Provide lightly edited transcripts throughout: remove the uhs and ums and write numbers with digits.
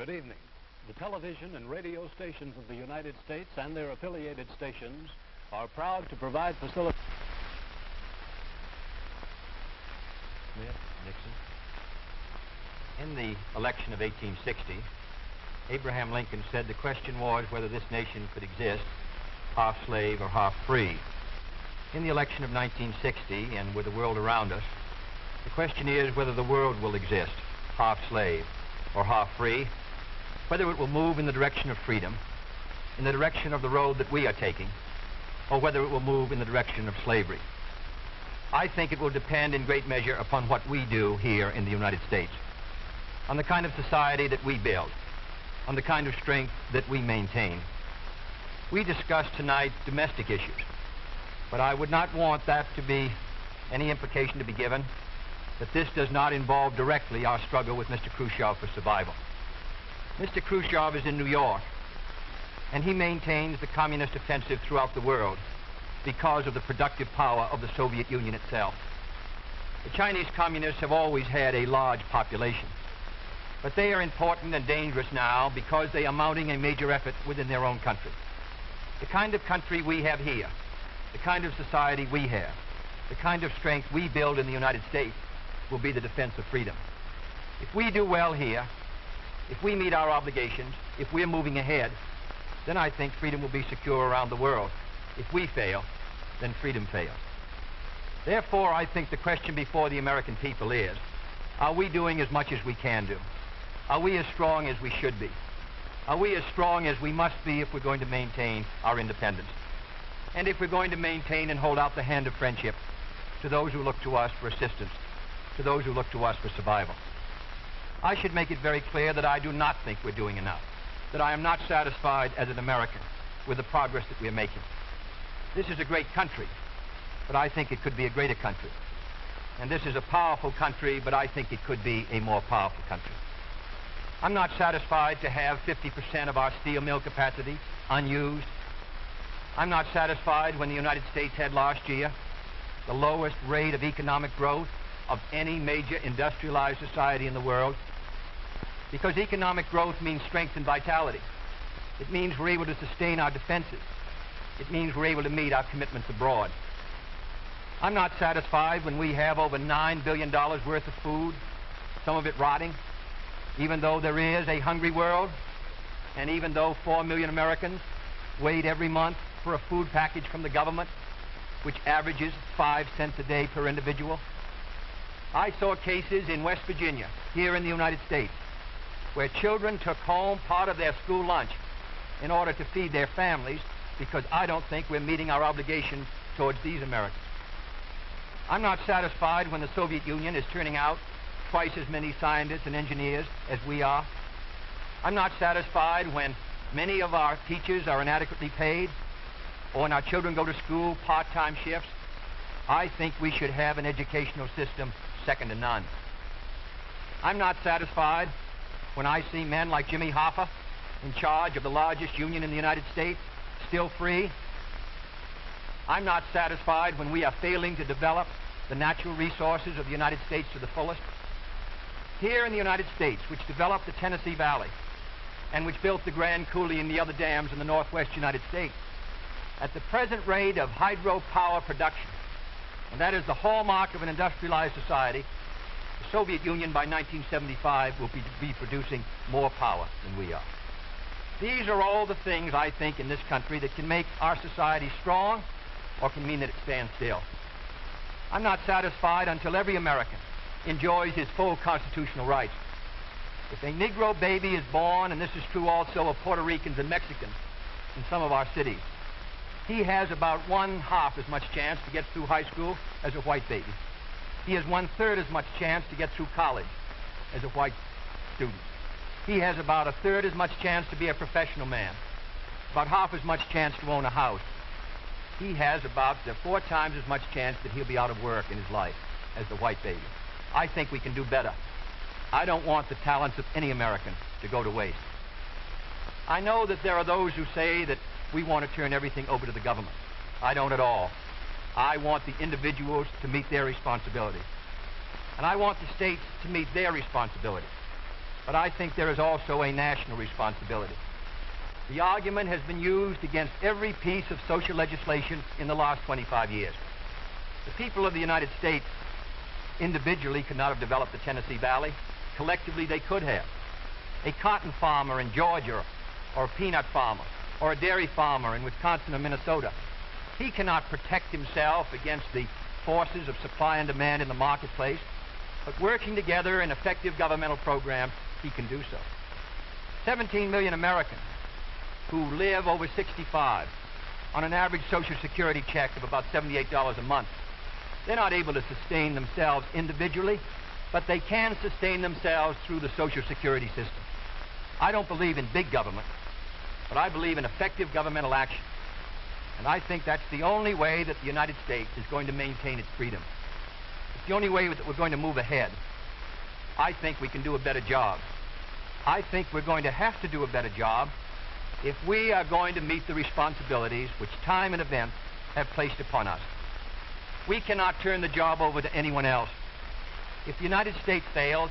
Good evening. The television and radio stations of the United States and their affiliated stations are proud to provide facilities. Nixon. In the election of 1860, Abraham Lincoln said the question was whether this nation could exist half slave or half free. In the election of 1960, and with the world around us, the question is whether the world will exist half slave or half free, whether it will move in the direction of freedom, in the direction of the road that we are taking, or whether it will move in the direction of slavery. I think it will depend in great measure upon what we do here in the United States, on the kind of society that we build, on the kind of strength that we maintain. We discussed tonight domestic issues, but I would not want that to be any implication to be given that this does not involve directly our struggle with Mr. Khrushchev for survival. Mr. Khrushchev is in New York, and he maintains the communist offensive throughout the world because of the productive power of the Soviet Union itself. The Chinese communists have always had a large population, but they are important and dangerous now because they are mounting a major effort within their own country. The kind of country we have here, the kind of society we have, the kind of strength we build in the United States will be the defense of freedom. If we do well here, if we meet our obligations, if we're moving ahead, then I think freedom will be secure around the world. If we fail, then freedom fails. Therefore, I think the question before the American people is, are we doing as much as we can do? Are we as strong as we should be? Are we as strong as we must be if we're going to maintain our independence? And if we're going to maintain and hold out the hand of friendship to those who look to us for assistance, to those who look to us for survival. I should make it very clear that I do not think we're doing enough, that I am not satisfied as an American with the progress that we're making. This is a great country, but I think it could be a greater country. And this is a powerful country, but I think it could be a more powerful country. I'm not satisfied to have 50% of our steel mill capacity unused. I'm not satisfied when the United States had last year the lowest rate of economic growth of any major industrialized society in the world, because economic growth means strength and vitality. It means we're able to sustain our defenses. It means we're able to meet our commitments abroad. I'm not satisfied when we have over $9 billion worth of food, some of it rotting, even though there is a hungry world, and even though 4 million Americans wait every month for a food package from the government, which averages 5 cents a day per individual. I saw cases in West Virginia, here in the United States, where children took home part of their school lunch in order to feed their families, because I don't think we're meeting our obligations towards these Americans. I'm not satisfied when the Soviet Union is turning out twice as many scientists and engineers as we are. I'm not satisfied when many of our teachers are inadequately paid, or when our children go to school part-time shifts. I think we should have an educational system second to none. I'm not satisfied when I see men like Jimmy Hoffa in charge of the largest union in the United States, still free. I'm not satisfied when we are failing to develop the natural resources of the United States to the fullest. Here in the United States, which developed the Tennessee Valley and which built the Grand Coulee and the other dams in the northwest United States, at the present rate of hydropower production, and that is the hallmark of an industrialized society, the Soviet Union by 1975 will be producing more power than we are. These are all the things, I think, in this country that can make our society strong or can mean that it stands still. I'm not satisfied until every American enjoys his full constitutional rights. If a Negro baby is born, and this is true also of Puerto Ricans and Mexicans in some of our cities, he has about 1/2 as much chance to get through high school as a white baby. He has 1/3 as much chance to get through college as a white student. He has about 1/3 as much chance to be a professional man, about 1/2 as much chance to own a house. He has about 4 times as much chance that he'll be out of work in his life as the white baby. I think we can do better. I don't want the talents of any American to go to waste. I know that there are those who say that we want to turn everything over to the government. I don't at all. I want the individuals to meet their responsibilities. And I want the states to meet their responsibilities. but I think there is also a national responsibility. The argument has been used against every piece of social legislation in the last 25 years. The people of the United States individually could not have developed the Tennessee Valley. Collectively, they could have. A cotton farmer in Georgia, or a peanut farmer, or a dairy farmer in Wisconsin or Minnesota, he cannot protect himself against the forces of supply and demand in the marketplace, but working together in effective governmental programs, he can do so. 17 million Americans who live over 65 on an average Social Security check of about $78 a month. They're not able to sustain themselves individually, but they can sustain themselves through the Social Security system. I don't believe in big government, but I believe in effective governmental action. And I think that's the only way that the United States is going to maintain its freedom. It's the only way that we're going to move ahead. I think we can do a better job. I think we're going to have to do a better job if we are going to meet the responsibilities which time and events have placed upon us. We cannot turn the job over to anyone else. If the United States fails,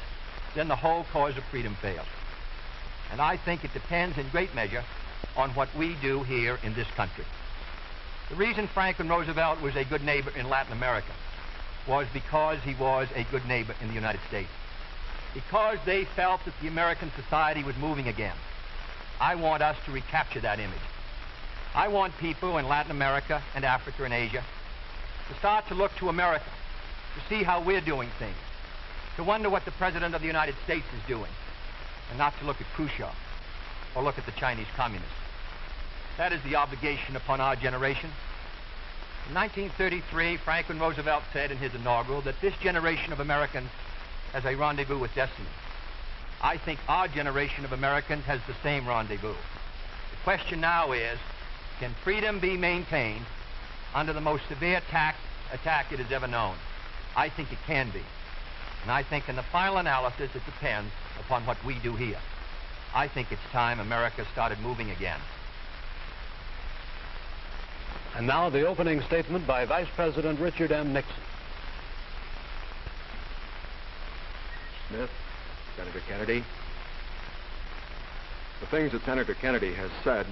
then the whole cause of freedom fails. And I think it depends in great measure on what we do here in this country. The reason Franklin Roosevelt was a good neighbor in Latin America was because he was a good neighbor in the United States. Because they felt that the American society was moving again. I want us to recapture that image. I want people in Latin America and Africa and Asia to start to look to America, to see how we're doing things, to wonder what the President of the United States is doing, and not to look at Khrushchev or look at the Chinese communists. That is the obligation upon our generation. In 1933, Franklin Roosevelt said in his inaugural that this generation of Americans has a rendezvous with destiny. I think our generation of Americans has the same rendezvous. The question now is, can freedom be maintained under the most severe attack it has ever known? I think it can be. And I think in the final analysis, it depends upon what we do here. I think it's time America started moving again. And now the opening statement by Vice President Richard M. Nixon. Smith, Senator Kennedy. The things that Senator Kennedy has said,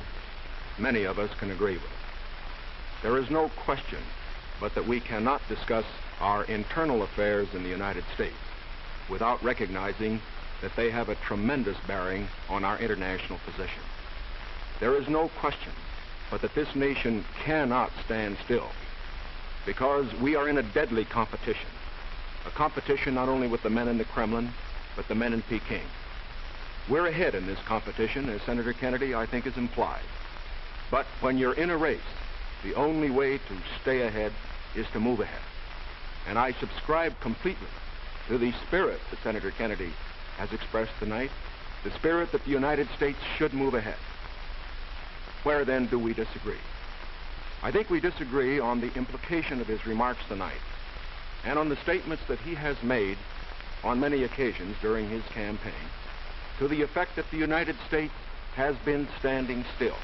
many of us can agree with. There is no question but that we cannot discuss our internal affairs in the United States without recognizing that they have a tremendous bearing on our international position. There is no question but that this nation cannot stand still because we are in a deadly competition. A competition not only with the men in the Kremlin, but the men in Peking. We're ahead in this competition, as Senator Kennedy, I think, has implied. But when you're in a race, the only way to stay ahead is to move ahead. And I subscribe completely to the spirit that Senator Kennedy has expressed tonight, the spirit that the United States should move ahead. Where then do we disagree? I think we disagree on the implication of his remarks tonight and on the statements that he has made on many occasions during his campaign to the effect that the United States has been standing still.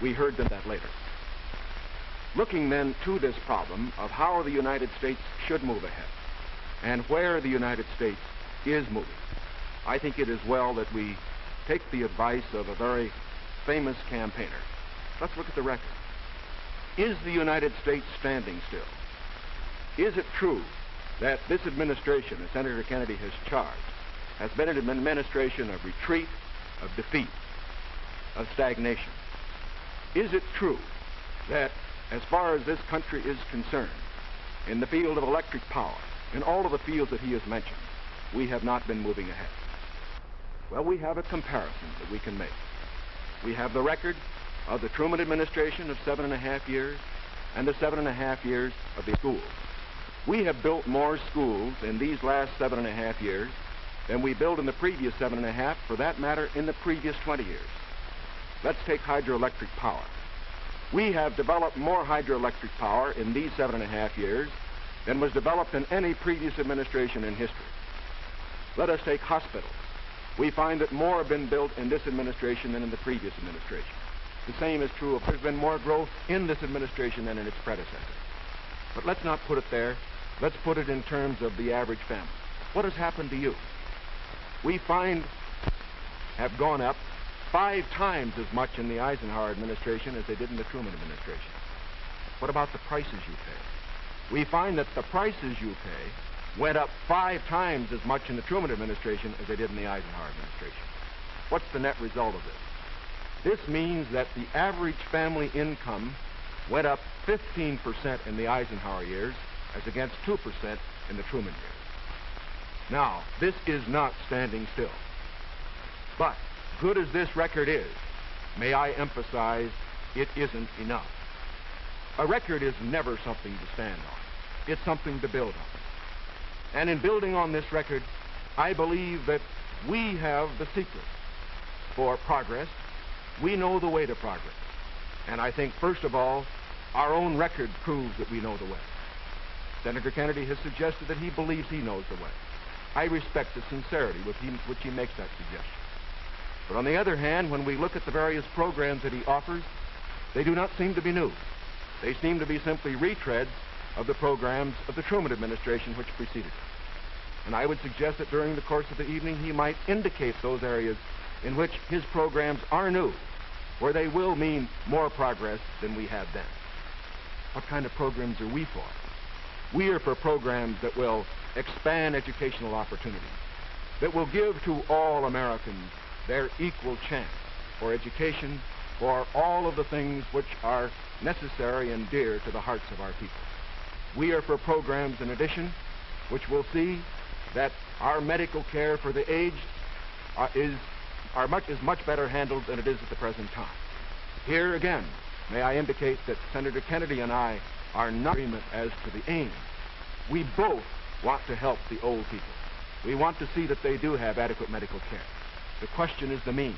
We heard that later. Looking then to this problem of how the United States should move ahead and where the United States is moving, I think it is well that we take the advice of a very famous campaigner. Let's look at the record. Is the United States standing still? Is it true that this administration, as Senator Kennedy has charged, has been an administration of retreat, of defeat, of stagnation? Is it true that as far as this country is concerned, in the field of electric power, in all of the fields that he has mentioned, we have not been moving ahead? Well, we have a comparison that we can make. We have the record of the Truman administration of 7.5 years and the 7.5 years of the schools. We have built more schools in these last 7.5 years than we built in the previous 7.5, for that matter, in the previous 20 years. Let's take hydroelectric power. We have developed more hydroelectric power in these 7.5 years than was developed in any previous administration in history. Let us take hospitals. We find that more have been built in this administration than in the previous administration. The same is true of there's been more growth in this administration than in its predecessor. But let's not put it there. Let's put it in terms of the average family. What has happened to you? we find have gone up 5 times as much in the Eisenhower administration as they did in the Truman administration. What about the prices you pay? We find that the prices you pay went up 5 times as much in the Truman administration as they did in the Eisenhower administration. What's the net result of this? This means that the average family income went up 15% in the Eisenhower years as against 2% in the Truman years. Now, this is not standing still. But, good as this record is, may I emphasize, it isn't enough. A record is never something to stand on. It's something to build on. And in building on this record, I believe that we have the secret for progress. We know the way to progress. And I think, first of all, our own record proves that we know the way. Senator Kennedy has suggested that he believes he knows the way. I respect the sincerity with which he makes that suggestion. But on the other hand, when we look at the various programs that he offers, they do not seem to be new. They seem to be simply retreads of the programs of the Truman administration which preceded it. And I would suggest that during the course of the evening he might indicate those areas in which his programs are new, where they will mean more progress than we had then. What kind of programs are we for? We are for programs that will expand educational opportunities, that will give to all Americans their equal chance for education, for all of the things which are necessary and dear to the hearts of our people. We are for programs, in which will see that our medical care for the aged is much better handled than it is at the present time. Here again, may I indicate that Senator Kennedy and I are not in agreement as to the aim. We both want to help the old people. We want to see that they do have adequate medical care. The question is the means.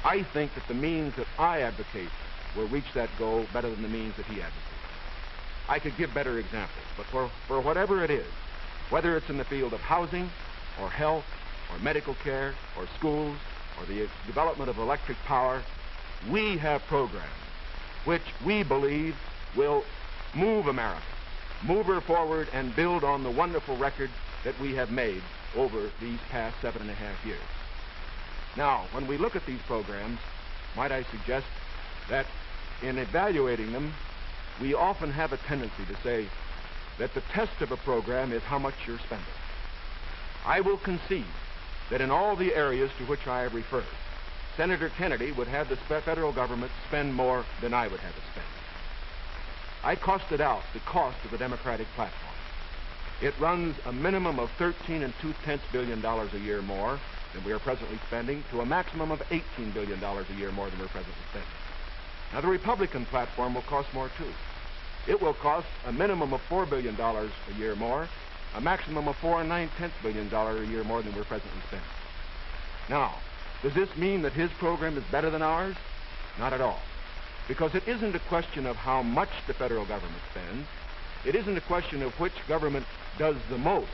I think that the means that I advocate will reach that goal better than the means that he advocates. I could give better examples, but for whatever it is, whether it's in the field of housing, or health, or medical care, or schools, or the development of electric power, we have programs which we believe will move America, move her forward and build on the wonderful record that we have made over these past 7.5 years. Now, when we look at these programs, might I suggest that in evaluating them, we often have a tendency to say that the test of a program is how much you're spending. I will concede that in all the areas to which I have referred, Senator Kennedy would have the federal government spend more than I would have it spend. I costed out the cost of the Democratic platform. It runs a minimum of $13.2 billion a year more than we are presently spending, to a maximum of $18 billion a year more than we're presently spending. Now, the Republican platform will cost more, too. It will cost a minimum of $4 billion a year more, a maximum of $4.9 billion a year more than we're presently spending. Now, does this mean that his program is better than ours? Not at all. Because it isn't a question of how much the federal government spends. It isn't a question of which government does the most.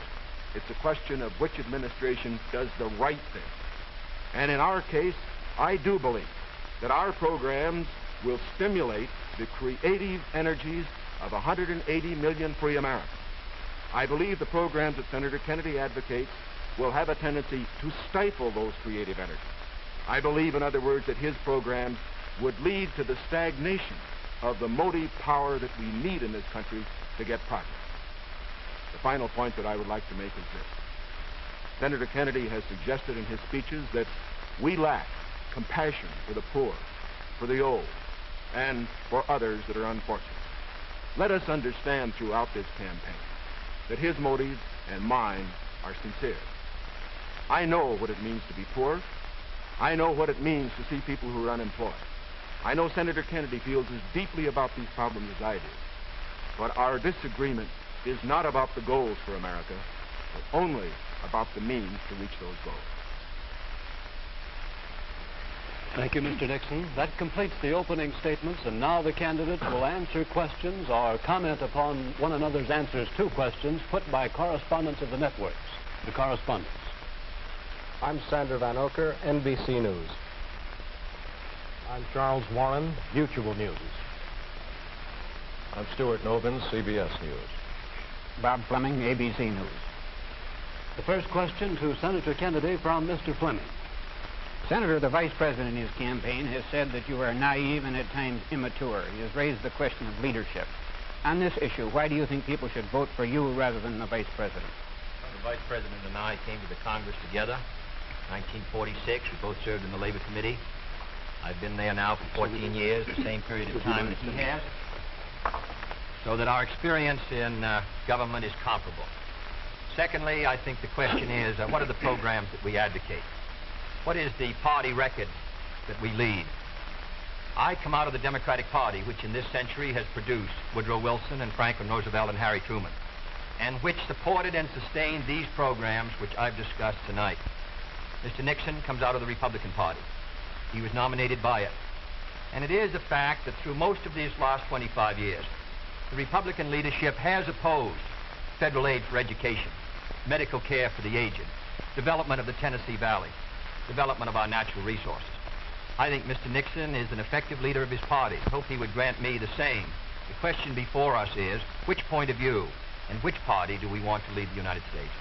It's a question of which administration does the right thing. And in our case, I do believe that our programs will stimulate the creative energies of 180 million free Americans. I believe the programs that Senator Kennedy advocates will have a tendency to stifle those creative energies. I believe, in other words, that his programs would lead to the stagnation of the motive power that we need in this country to get progress. The final point that I would like to make is this. Senator Kennedy has suggested in his speeches that we lack compassion for the poor, for the old, and for others that are unfortunate. Let us understand throughout this campaign that his motives and mine are sincere. I know what it means to be poor. I know what it means to see people who are unemployed. I know Senator Kennedy feels as deeply about these problems as I do. But our disagreement is not about the goals for America, but only about the means to reach those goals. Thank you, Mr. Nixon. That completes the opening statements, and now the candidates will answer questions or comment upon one another's answers to questions put by correspondents of the networks. The correspondents. I'm Sander Van Oker, NBC News. I'm Charles Warren, Mutual News. I'm Stuart Novin, CBS News. Bob Fleming, ABC News. The first question to Senator Kennedy from Mr. Fleming. Senator, the Vice President in his campaign has said that you are naive and at times immature. He has raised the question of leadership. On this issue, why do you think people should vote for you rather than the Vice President? Well, the Vice President and I came to the Congress together. 1946, we both served in the Labor Committee. I've been there now for 14 years, the same period of time that he has. So that our experience in government is comparable. Secondly, I think the question is, what are the programs that we advocate? What is the party record that we lead? I come out of the Democratic Party, which in this century has produced Woodrow Wilson and Franklin Roosevelt and Harry Truman, and which supported and sustained these programs which I've discussed tonight. Mr. Nixon comes out of the Republican Party. He was nominated by it. And it is a fact that through most of these last 25 years, the Republican leadership has opposed federal aid for education, medical care for the aged, development of the Tennessee Valley, development of our natural resources. I think Mr. Nixon is an effective leader of his party. I hope he would grant me the same. The question before us is, which point of view and which party do we want to lead the United States?